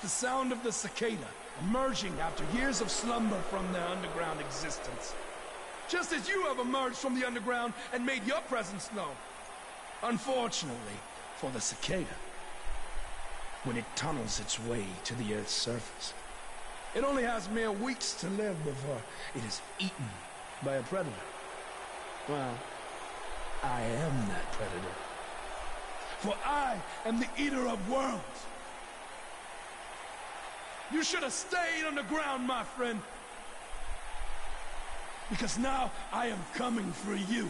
It's the sound of the cicada, emerging after years of slumber from their underground existence. Just as you have emerged from the underground and made your presence known. Unfortunately, for the cicada, when it tunnels its way to the Earth's surface, it only has mere weeks to live before it is eaten by a predator. Well, I am that predator. For I am the eater of worlds. You should have stayed underground, my friend. Because now I am coming for you.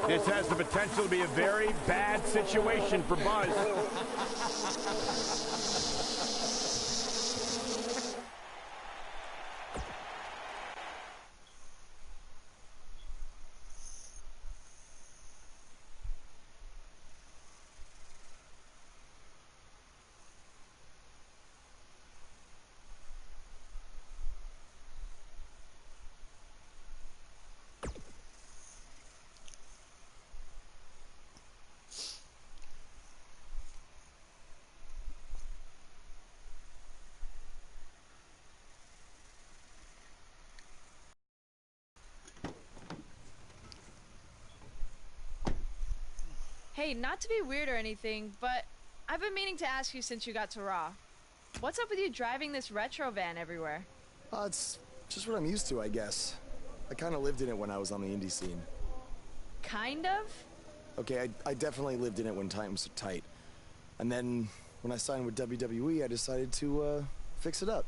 This has the potential to be a very bad situation for Buzz. Hey, not to be weird or anything, but I've been meaning to ask you since you got to Raw. What's up with you driving this retro van everywhere? It's just what I'm used to, I guess. I kind of lived in it when I was on the indie scene. Kind of? Okay, I definitely lived in it when times were tight. And then, when I signed with WWE, I decided to, fix it up.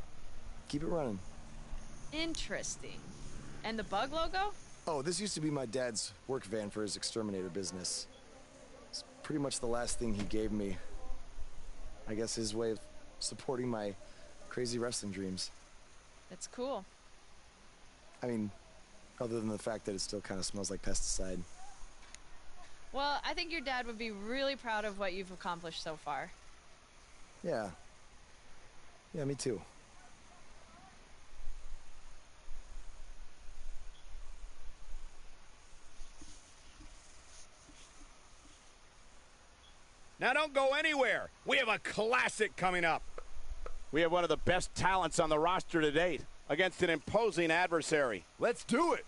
Keep it running. Interesting. And the bug logo? Oh, this used to be my dad's work van for his exterminator business. It's pretty much the last thing he gave me. I guess his way of supporting my crazy wrestling dreams. That's cool. I mean, other than the fact that it still kind of smells like pesticide. Well, I think your dad would be really proud of what you've accomplished so far. Yeah. Yeah, me too. Now don't go anywhere. We have a classic coming up. We have one of the best talents on the roster to date against an imposing adversary. Let's do it.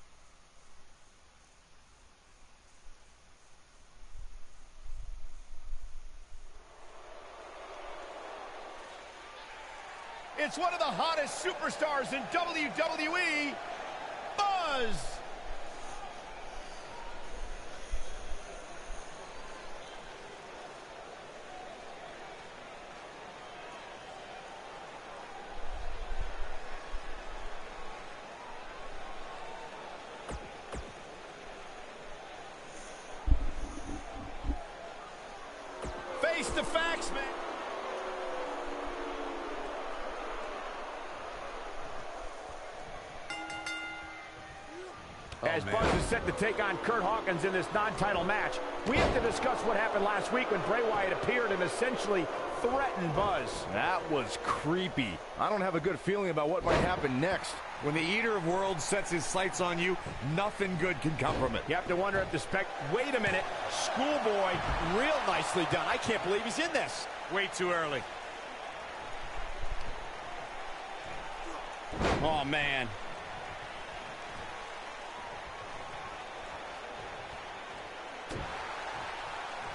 It's one of the hottest superstars in WWE, Buzz. Face the facts, man. As Buzz is set to take on Kurt Hawkins in this non-title match, we have to discuss what happened last week when Bray Wyatt appeared and essentially threatened Buzz. That was creepy. I don't have a good feeling about what might happen next. When the Eater of Worlds sets his sights on you, nothing good can come from it. You have to wonder if the Wait a minute. Schoolboy, real nicely done. I can't believe he's in this. Way too early. Oh, man.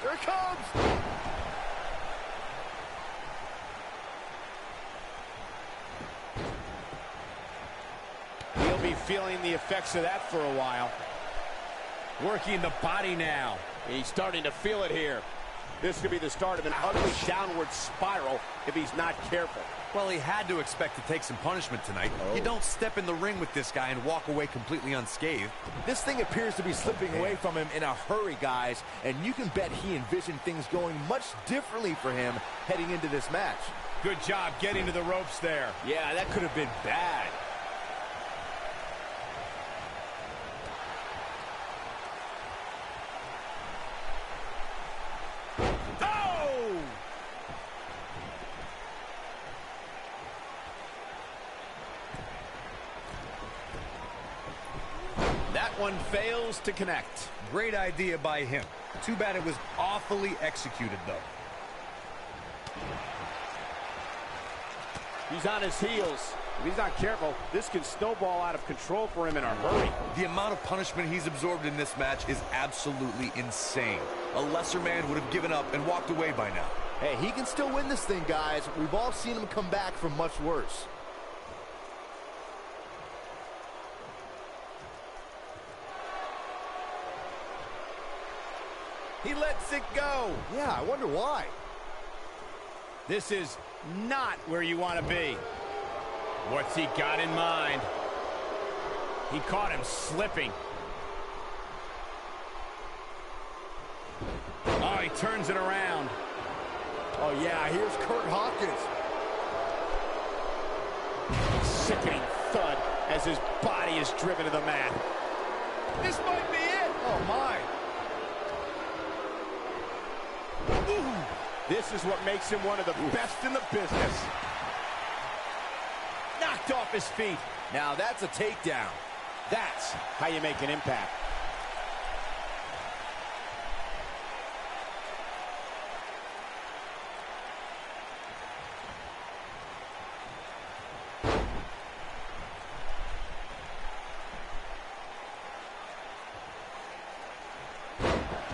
Here it comes! He'll be feeling the effects of that for a while. Working the body now. He's starting to feel it here. This could be the start of an ugly downward spiral if he's not careful. Well, he had to expect to take some punishment tonight. You don't step in the ring with this guy and walk away completely unscathed. This thing appears to be slipping away from him in a hurry, guys, and you can bet he envisioned things going much differently for him heading into this match. Good job getting to the ropes there. Yeah, that could have been bad. That one fails to connect. Great idea by him. Too bad it was awfully executed, though. He's on his heels. If he's not careful, this can snowball out of control for him in a hurry. The amount of punishment he's absorbed in this match is absolutely insane. A lesser man would have given up and walked away by now. Hey, he can still win this thing, guys. We've all seen him come back from much worse. He lets it go. Yeah, I wonder why. This is not where you want to be. What's he got in mind? He caught him slipping. Oh, he turns it around. Oh, yeah, here's Kurt Hawkins. Sickening thud as his body is driven to the mat. This might be it. Oh, my. Ooh. This is what makes him one of the best in the business. Knocked off his feet. Now that's a takedown. That's how you make an impact.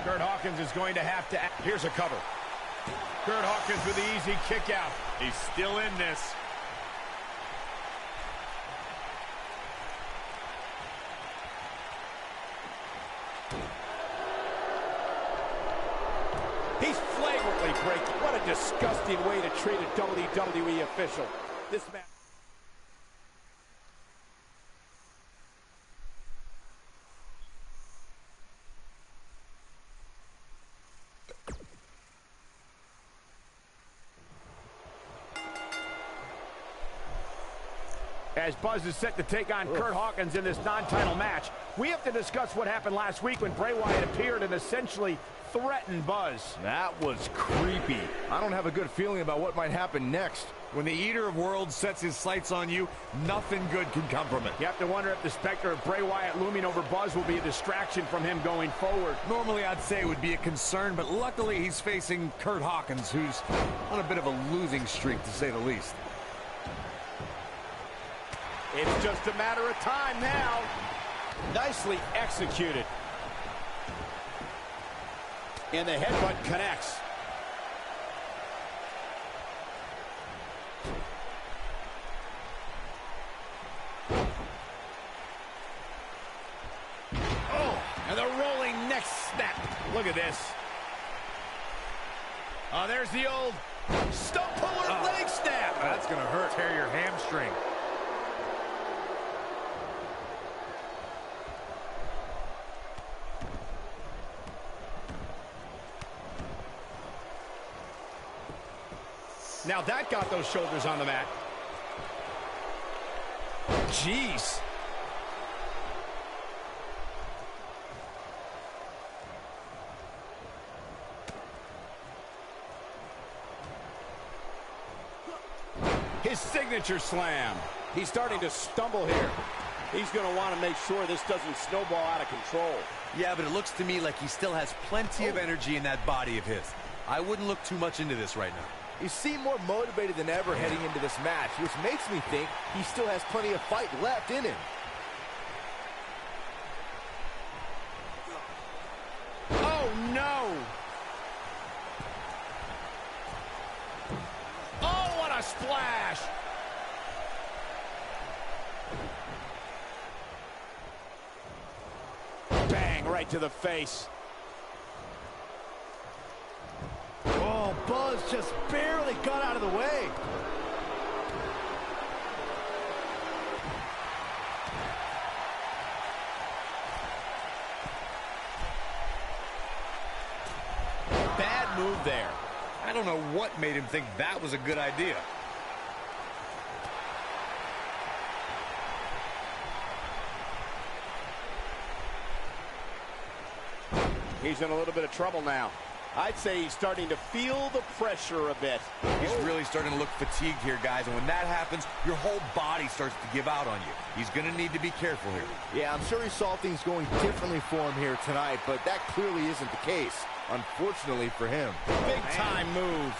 Kurt Hawkins is going to have to act. Here's a cover. Kurt Hawkins with the easy kick out. He's still in this. He's flagrantly breaking. What a disgusting way to treat a WWE official. This match. As Buzz is set to take on Kurt Hawkins in this non-title match, we have to discuss what happened last week when Bray Wyatt appeared and essentially threatened Buzz. That was creepy. I don't have a good feeling about what might happen next. When the Eater of Worlds sets his sights on you, nothing good can come from it. You have to wonder if the specter of Bray Wyatt looming over Buzz will be a distraction from him going forward. Normally, I'd say it would be a concern, but luckily he's facing Kurt Hawkins, who's on a bit of a losing streak, to say the least. It's just a matter of time now. Nicely executed. And the headbutt connects. Oh, and the rolling neck snap. Look at this. Oh, there's the old stump puller leg snap. That's going to hurt. Tear your hamstring. Now that got those shoulders on the mat. Jeez. His signature slam. He's starting to stumble here. He's going to want to make sure this doesn't snowball out of control. Yeah, but it looks to me like he still has plenty of energy in that body of his. I wouldn't look too much into this right now. He seemed more motivated than ever heading into this match, which makes me think he still has plenty of fight left in him. Oh, no! Oh, what a splash! Bang, right to the face. Oh, Buzz just barely got out of the way. Bad move there. I don't know what made him think that was a good idea. He's in a little bit of trouble now. I'd say he's starting to feel the pressure a bit. He's really starting to look fatigued here, guys, and when that happens, your whole body starts to give out on you. He's going to need to be careful here. Yeah, I'm sure he saw things going differently for him here tonight, but that clearly isn't the case, unfortunately for him. Big time move.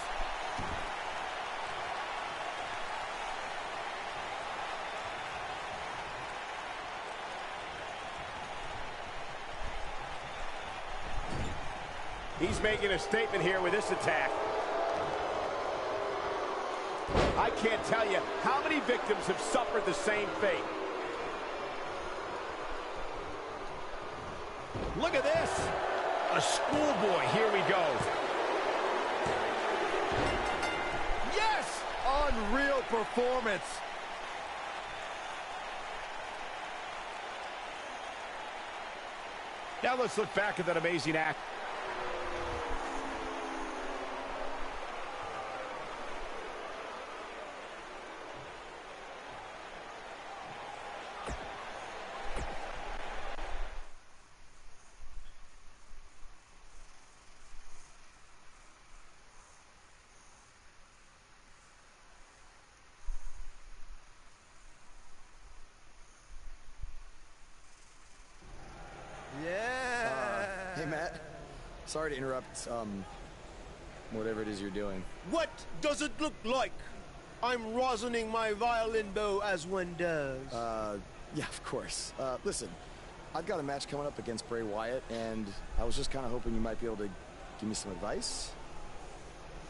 He's making a statement here with this attack. I can't tell you how many victims have suffered the same fate. Look at this. A schoolboy. Here we go. Yes! Unreal performance. Now let's look back at that amazing act. Hey, Matt. Sorry to interrupt, whatever it is you're doing. What does it look like? I'm rosining my violin bow as one does. Yeah, of course. Listen, I've got a match coming up against Bray Wyatt, and I was just kind of hoping you might be able to give me some advice.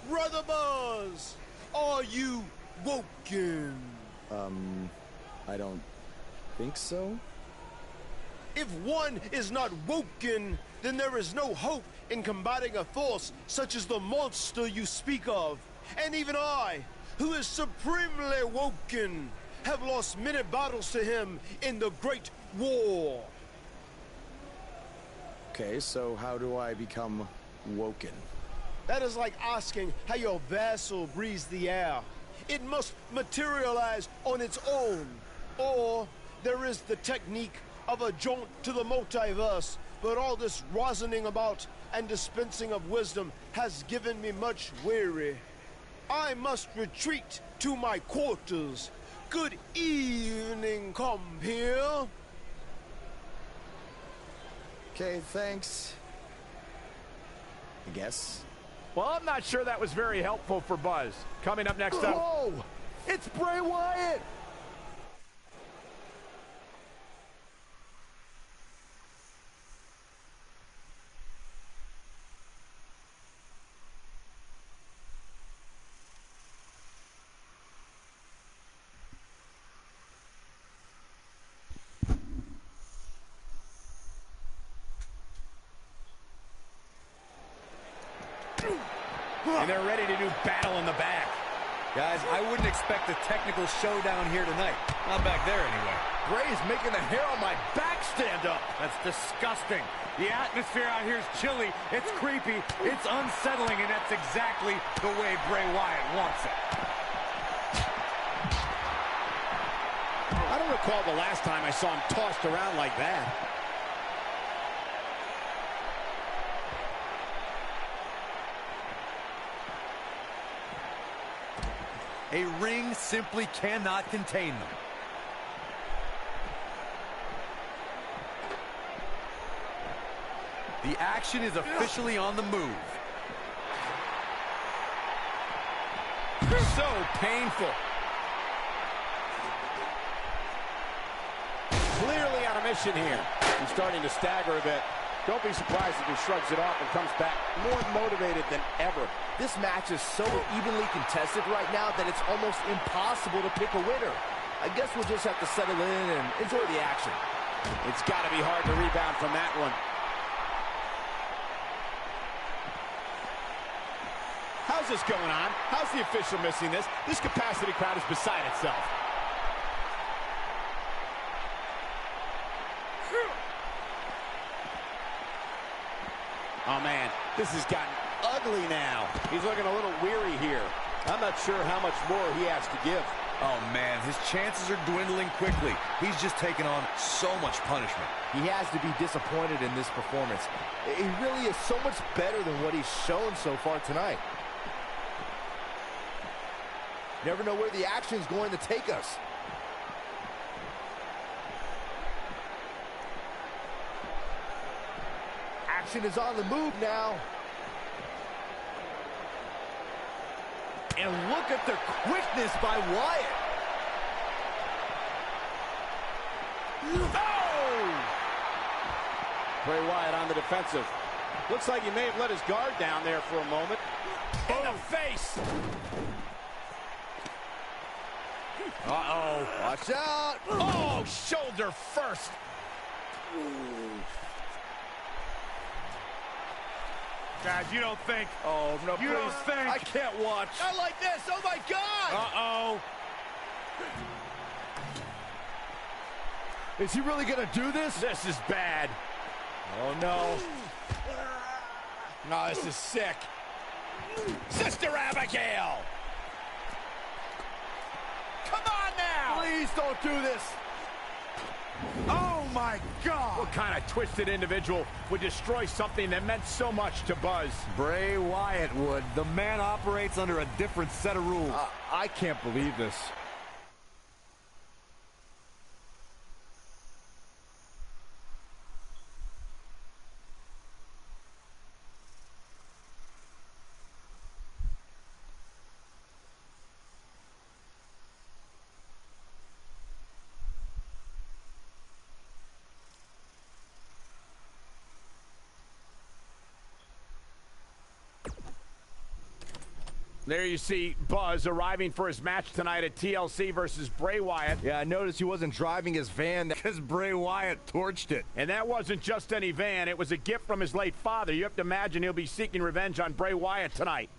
Brother Buzz, are you woken? I don't think so. If one is not woken, then there is no hope in combating a force such as the monster you speak of. And even I, who is supremely woken, have lost many battles to him in the Great War. Okay, so how do I become woken? That is like asking how your vessel breathes the air. It must materialize on its own. Or there is the technique of a jaunt to the multiverse, but all this rosining about and dispensing of wisdom has given me much weary. I must retreat to my quarters. Good evening, compeer. Okay, thanks. I guess. Well, I'm not sure that was very helpful for Buzz. Coming up next up. Oh! It's Bray Wyatt! And they're ready to do battle in the back. Guys, I wouldn't expect a technical showdown here tonight. Not back there, anyway. Bray is making the hair on my back stand up. That's disgusting. The atmosphere out here is chilly, it's creepy, it's unsettling, and that's exactly the way Bray Wyatt wants it. I don't recall the last time I saw him tossed around like that. A ring simply cannot contain them. The action is officially on the move. So painful. Clearly on a mission here. He's starting to stagger a bit. Don't be surprised if he shrugs it off and comes back more motivated than ever. This match is so evenly contested right now that it's almost impossible to pick a winner. I guess we'll just have to settle in and enjoy the action. It's got to be hard to rebound from that one. How's this going on? How's the official missing this? This capacity crowd is beside itself. Oh, man, this has gotten ugly now. He's looking a little weary here. I'm not sure how much more he has to give. Oh, man, his chances are dwindling quickly. He's just taken on so much punishment. He has to be disappointed in this performance. He really is so much better than what he's shown so far tonight. Never know where the action's going to take us. Action is on the move now. And look at the quickness by Wyatt. Oh! Bray Wyatt on the defensive. Looks like he may have let his guard down there for a moment. In the face! Uh-oh. Watch out. Oh, shoulder first. Guys, you don't think. Oh, no, You don't please. think. I can't watch. I like this. Oh, my God. Uh-oh. Is he really going to do this? This is bad. Oh, no. No, this is sick. Sister Abigail! Come on now! Please don't do this. Oh, my God. What kind of twisted individual would destroy something that meant so much to Buzz? Bray Wyatt would. The man operates under a different set of rules. I can't believe this. There you see Buzz arriving for his match tonight at TLC versus Bray Wyatt. Yeah, I noticed he wasn't driving his van Because Bray Wyatt torched it. And that wasn't just any van. It was a gift from his late father. You have to imagine he'll be seeking revenge on Bray Wyatt tonight.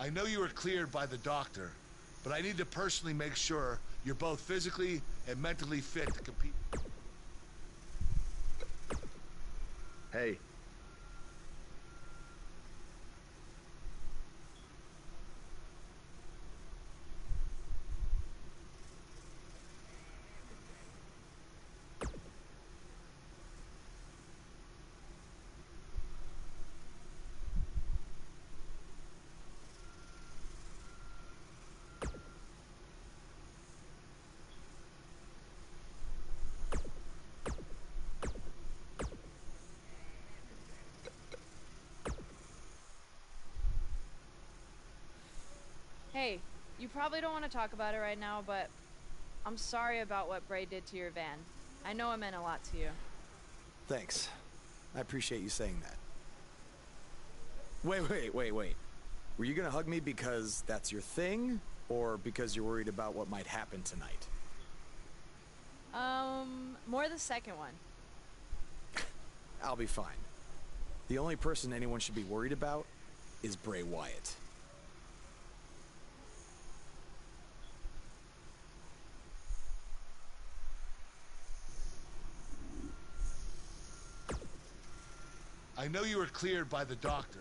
I know you were cleared by the doctor, but I need to personally make sure you're both physically and mentally fit to compete. Hey. Hey, you probably don't want to talk about it right now, but I'm sorry about what Bray did to your van. I know it meant a lot to you. Thanks. I appreciate you saying that. Wait. Were you gonna hug me because that's your thing, or because you're worried about what might happen tonight? More the second one. I'll be fine. The only person anyone should be worried about is Bray Wyatt. I know you were cleared by the doctor.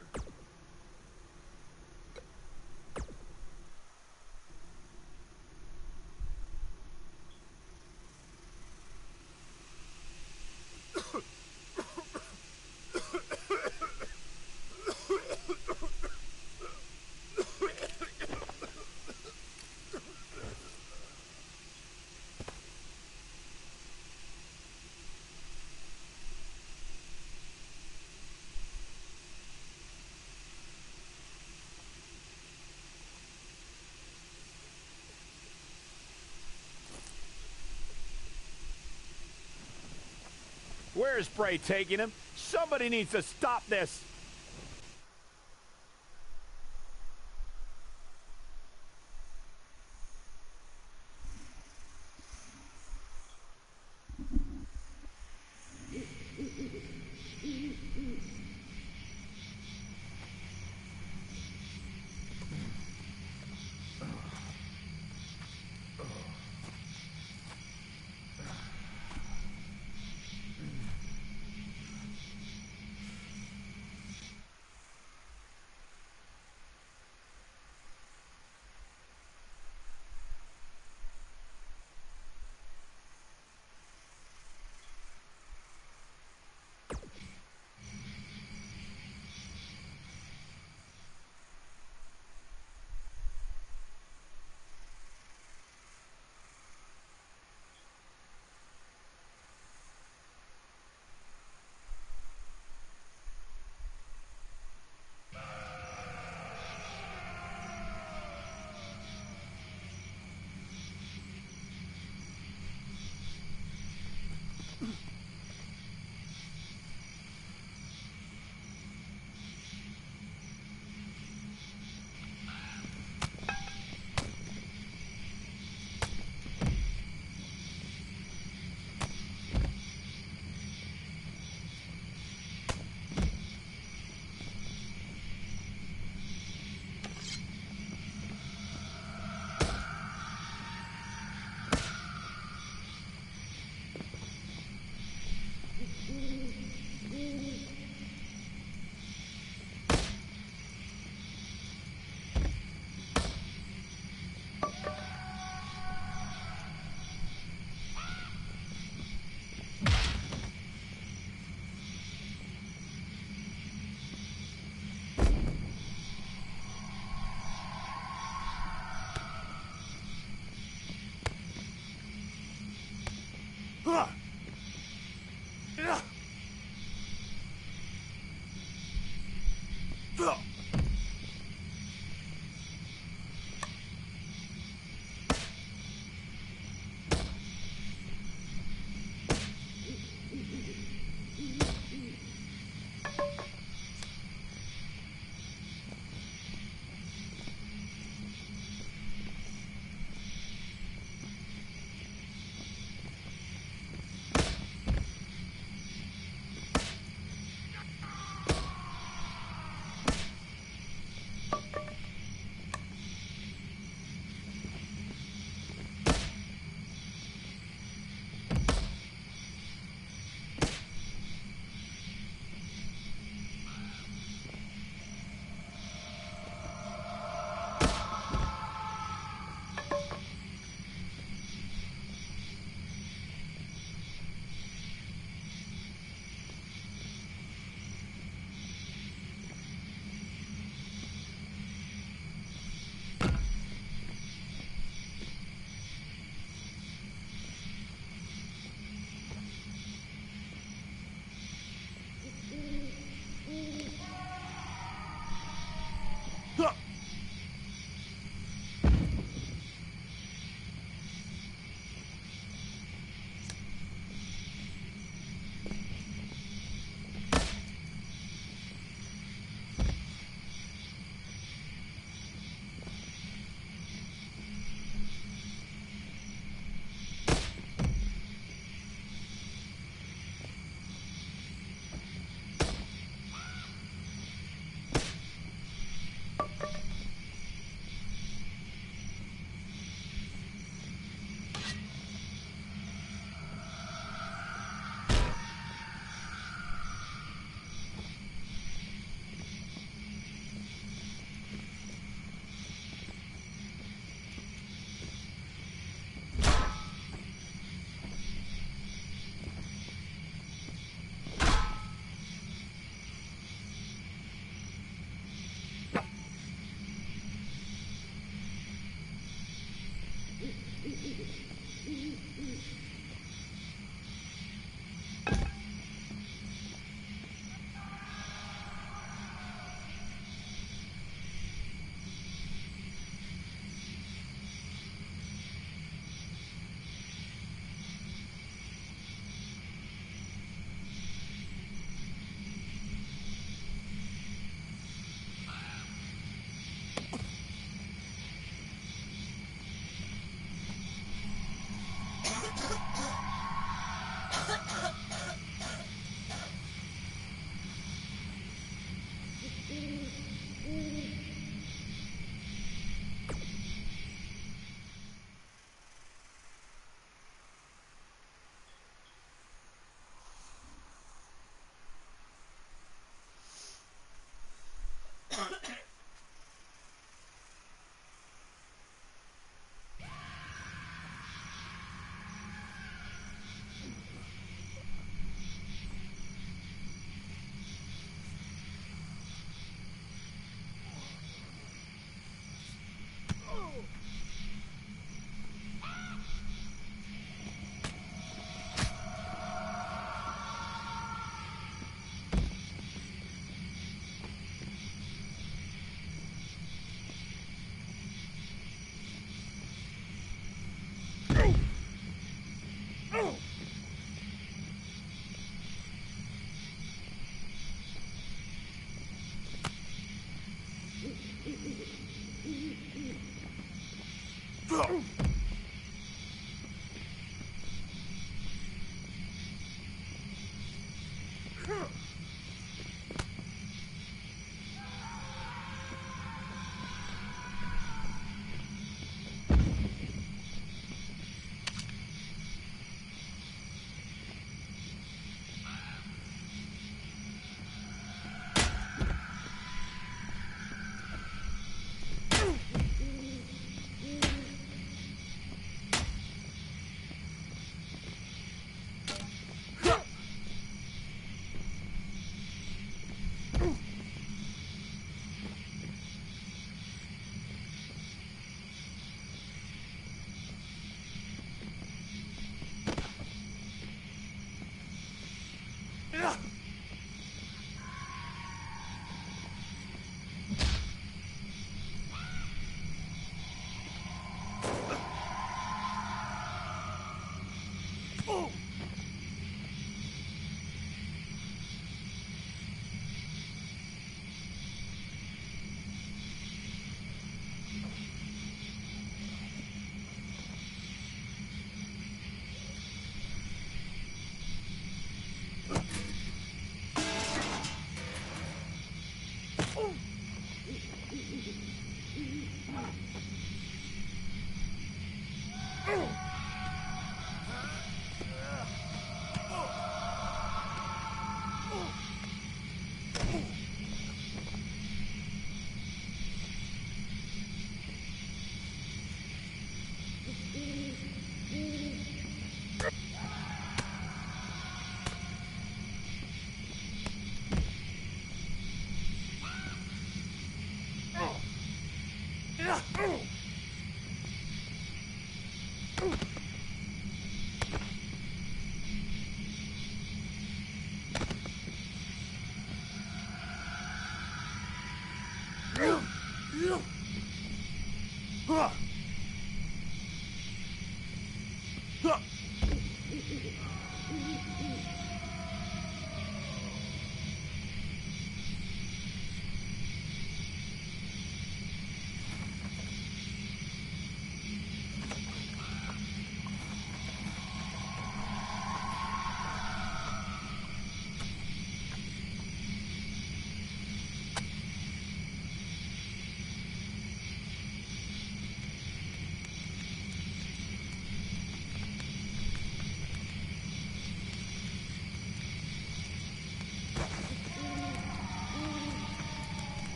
Where is Bray taking him? Somebody needs to stop this.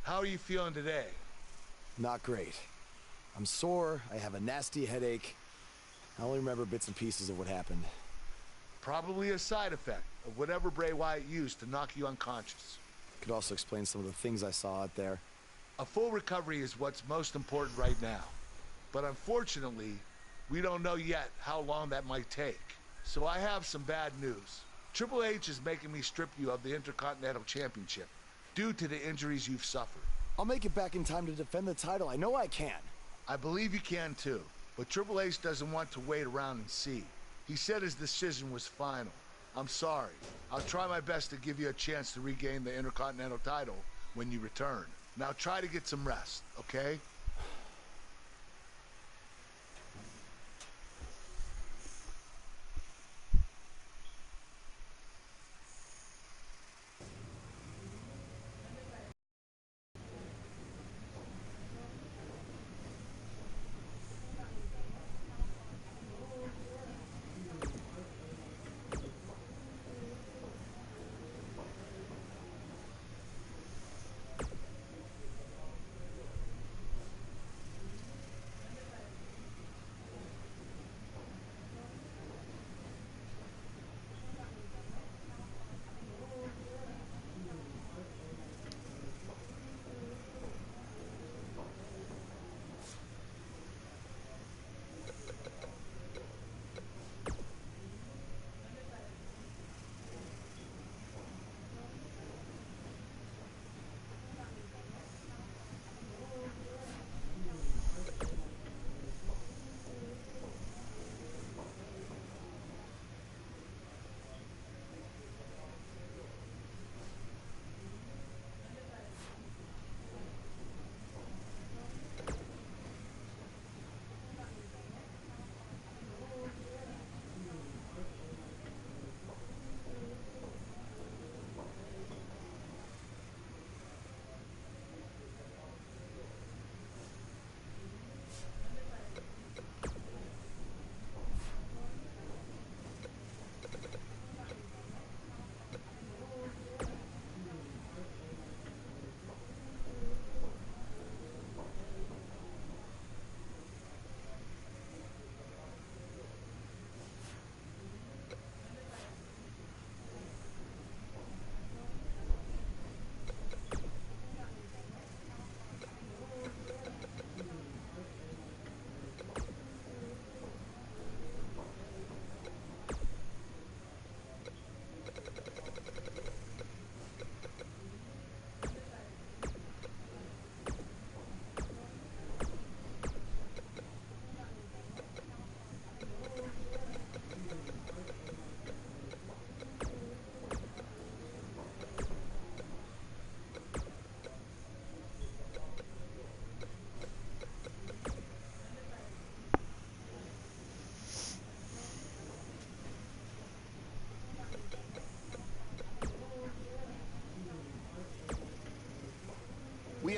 How are you feeling today? Not great. I'm sore, I have a nasty headache. I only remember bits and pieces of what happened. Probably a side effect of whatever Bray Wyatt used to knock you unconscious. Could also explain some of the things I saw out there. A full recovery is what's most important right now. But unfortunately, we don't know yet how long that might take. So I have some bad news. Triple H is making me strip you of the Intercontinental Championship due to the injuries you've suffered. I'll make it back in time to defend the title. I know I can. I believe you can too, but Triple H doesn't want to wait around and see. He said his decision was final. I'm sorry. I'll try my best to give you a chance to regain the Intercontinental title when you return. Now try to get some rest, okay?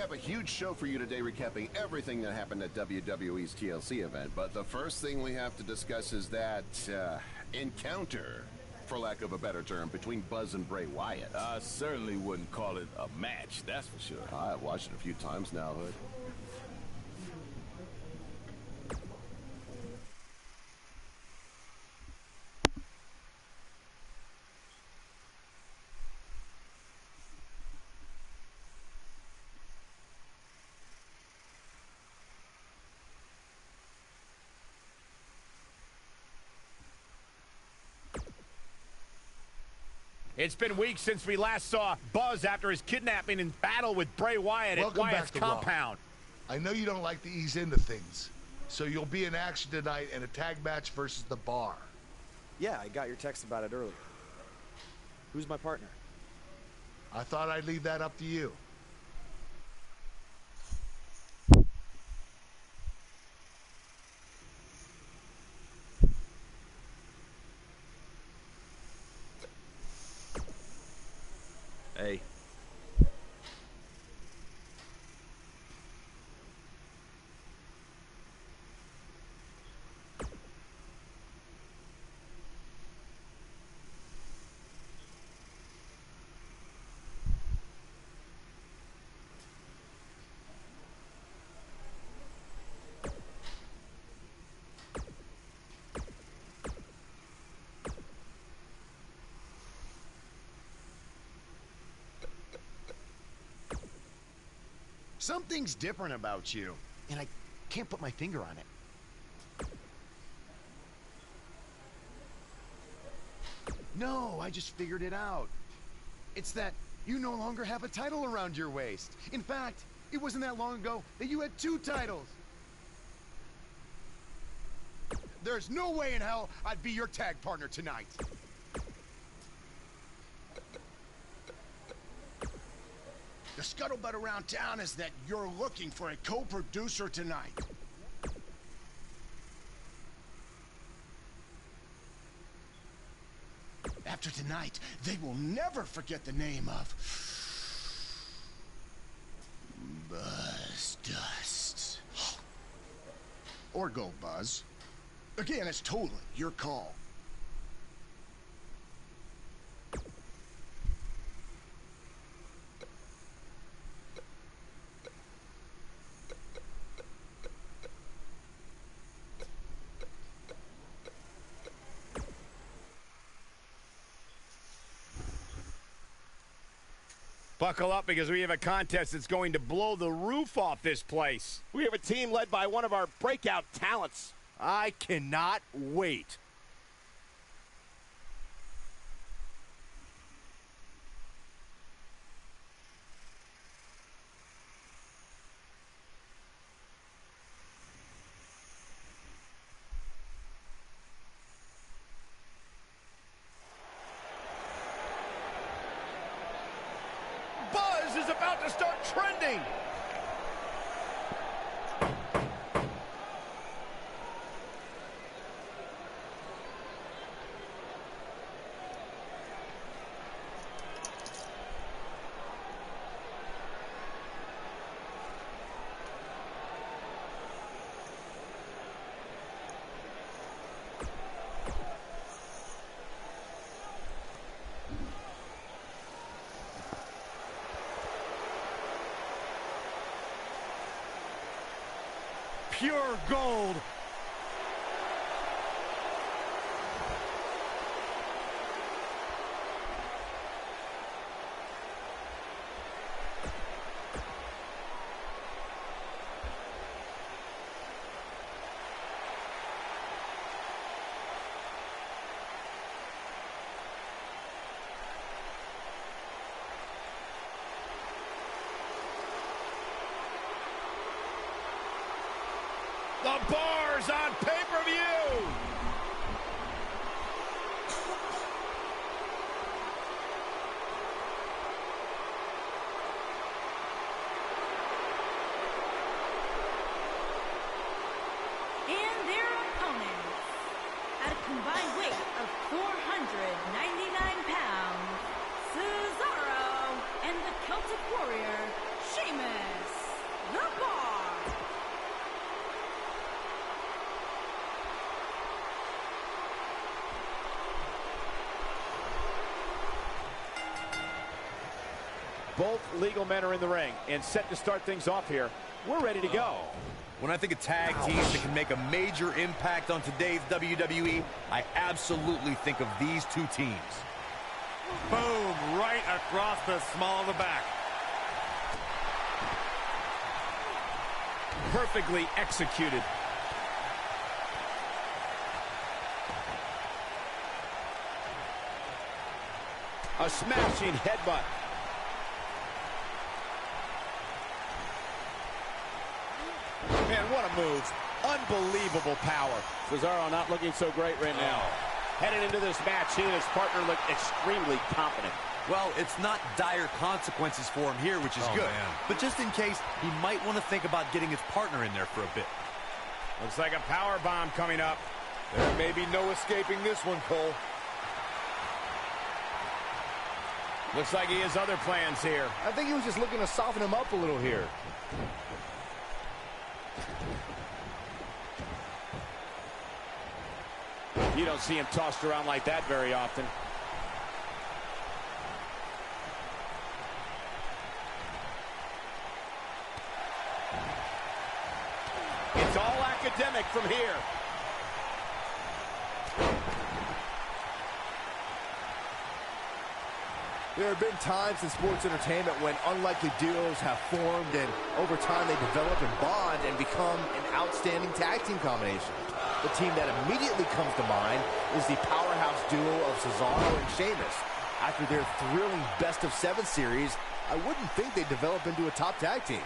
have a huge show for you today recapping everything that happened at WWE's TLC event, but the first thing we have to discuss is that, encounter, for lack of a better term, between Buzz and Bray Wyatt. I certainly wouldn't call it a match, that's for sure. I've watched it a few times now, Hood. It's been weeks since we last saw Buzz after his kidnapping and battle with Bray Wyatt at Wyatt's compound. I know you don't like to ease into things, so you'll be in action tonight in a tag match versus The Bar. Yeah, I got your text about it earlier. Who's my partner? I thought I'd leave that up to you. Hey. Something's different about you, and I can't put my finger on it. No, I just figured it out. It's that you no longer have a title around your waist. In fact, it wasn't that long ago that you had 2 titles. There's no way in hell I'd be your tag partner tonight. The scuttlebutt around town is that you're looking for a co-producer tonight. After tonight, they will never forget the name of Buzz Dust. Or go Buzz. Again, it's totally your call. Buckle up because we have a contest that's going to blow the roof off this place. We have a team led by one of our breakout talents. I cannot wait. Buzz is about to start trending. Pure gold. The Bar's on pay-per-view. And their opponents, at a combined weight of 499 pounds, Cesaro and the Celtic Warrior, Sheamus. the bar. Both legal men are in the ring and set to start things off here. We're ready to go. When I think of tag teams that can make a major impact on today's WWE, I absolutely think of these two teams. Boom, right across the small of the back. Perfectly executed. A smashing headbutt. Man, what a move. Unbelievable power. Cesaro not looking so great right now. Headed into this match, he and his partner look extremely confident. Well, it's not dire consequences for him here, which is good. Man. But just in case, he might want to think about getting his partner in there for a bit. Looks like a power bomb coming up. There may be no escaping this one, Cole. Looks like he has other plans here. I think he was just looking to soften him up a little here. You don't see him tossed around like that very often. It's all academic from here. There have been times in sports entertainment when unlikely duos have formed, and over time they develop and bond and become an outstanding tag team combination. The team that immediately comes to mind is the powerhouse duo of Cesaro and Sheamus. After their thrilling best-of-7 series, I wouldn't think they'd develop into a top tag team.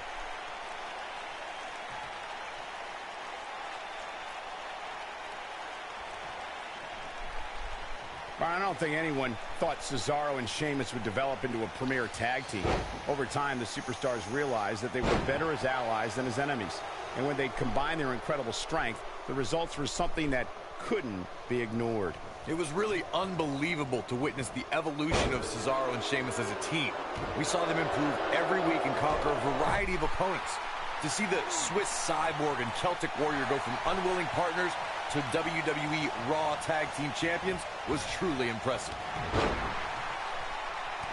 I don't think anyone thought Cesaro and Sheamus would develop into a premier tag team. Over time, the superstars realized that they were better as allies than as enemies. And when they combined their incredible strength, the results were something that couldn't be ignored. It was really unbelievable to witness the evolution of Cesaro and Sheamus as a team. We saw them improve every week and conquer a variety of opponents. To see the Swiss Cyborg and Celtic Warrior go from unwilling partners to WWE Raw Tag Team Champions was truly impressive.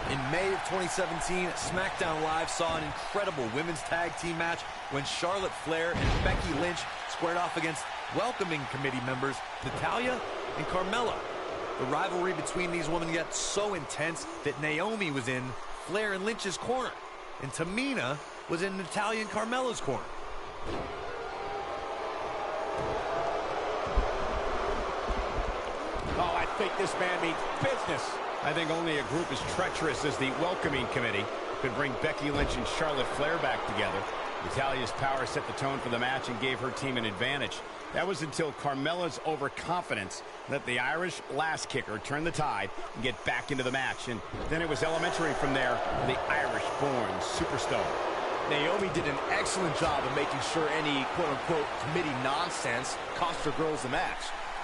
In May of 2017, SmackDown Live saw an incredible women's tag team match when Charlotte Flair and Becky Lynch squared off against welcoming committee members Natalya and Carmella. The rivalry between these women got so intense that Naomi was in Flair and Lynch's corner, and Tamina was in Natalya and Carmella's corner. Oh, I think this man means business. I think only a group as treacherous as the welcoming committee could bring Becky Lynch and Charlotte Flair back together. Natalya's power set the tone for the match and gave her team an advantage. That was until Carmella's overconfidence let the Irish lass kicker turn the tide and get back into the match. And then it was elementary from there for the Irish-born superstar. Naomi did an excellent job of making sure any quote-unquote committee nonsense cost her girls the match.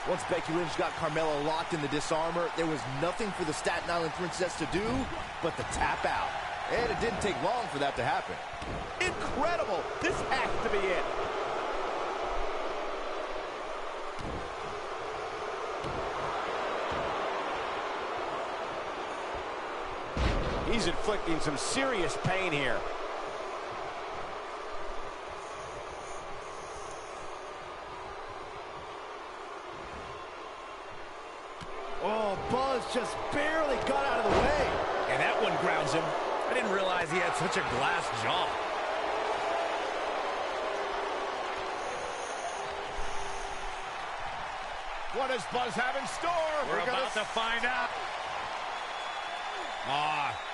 Once Becky Lynch got Carmella locked in the disarmor, there was nothing for the Staten Island Princess to do but to tap out. And it didn't take long for that to happen. Incredible! This has to be it. He's inflicting some serious pain here. Oh, Buzz just barely got out of the way. And that one grounds him. I didn't realize he had such a glass jaw. What does Buzz have in store? We're about to find out.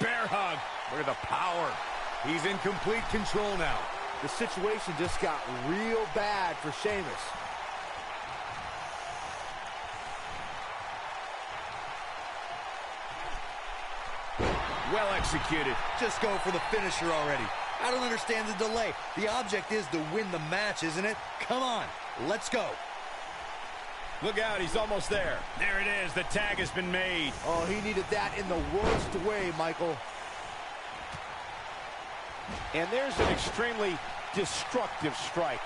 Bear hug. Look at the power. He's in complete control now. The situation just got real bad for Sheamus. Well executed. Just go for the finisher already. I don't understand the delay. The object is to win the match, isn't it? Come on, let's go. Look out, he's almost there. There it is, the tag has been made. Oh, he needed that in the worst way, Michael. And there's an extremely destructive strike.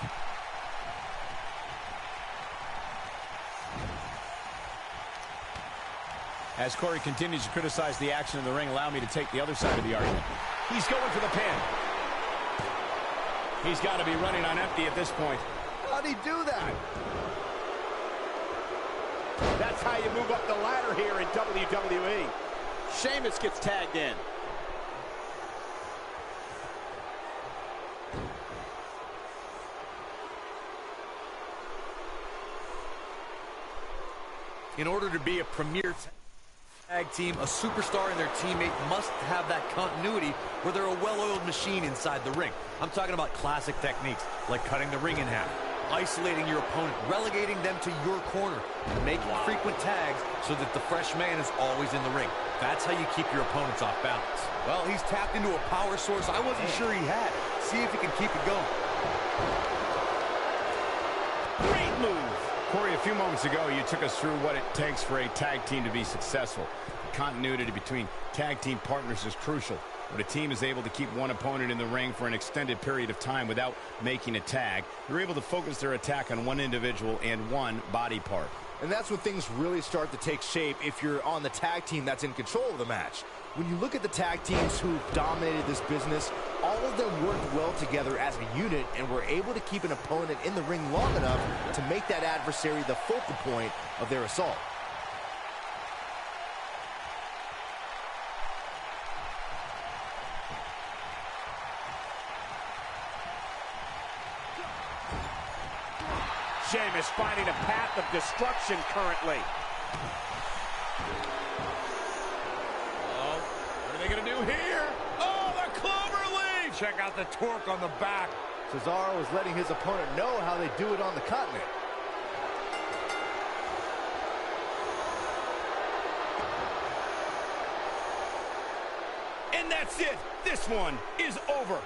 As Corey continues to criticize the action in the ring, allow me to take the other side of the argument. He's going for the pin. He's got to be running on empty at this point. How'd he do that? That's how you move up the ladder here in WWE. Sheamus gets tagged in. In order to be a premier tag team, a superstar and their teammate must have that continuity where they're a well-oiled machine inside the ring. I'm talking about classic techniques like cutting the ring in half, isolating your opponent, relegating them to your corner, and making frequent tags so that the fresh man is always in the ring. That's how you keep your opponents off balance. Well, he's tapped into a power source I wasn't sure he had. See if he can keep it going. Great move. Corey, a few moments ago, you took us through what it takes for a tag team to be successful. The continuity between tag team partners is crucial. When a team is able to keep one opponent in the ring for an extended period of time without making a tag, they're able to focus their attack on one individual and one body part. And that's when things really start to take shape if you're on the tag team that's in control of the match. When you look at the tag teams who've dominated this business, all of them worked well together as a unit and were able to keep an opponent in the ring long enough to make that adversary the focal point of their assault. Sheamus finding a path of destruction currently. What are they going to do here? Oh, the cloverleaf! Check out the torque on the back. Cesaro is letting his opponent know how they do it on the continent. And that's it. This one is over.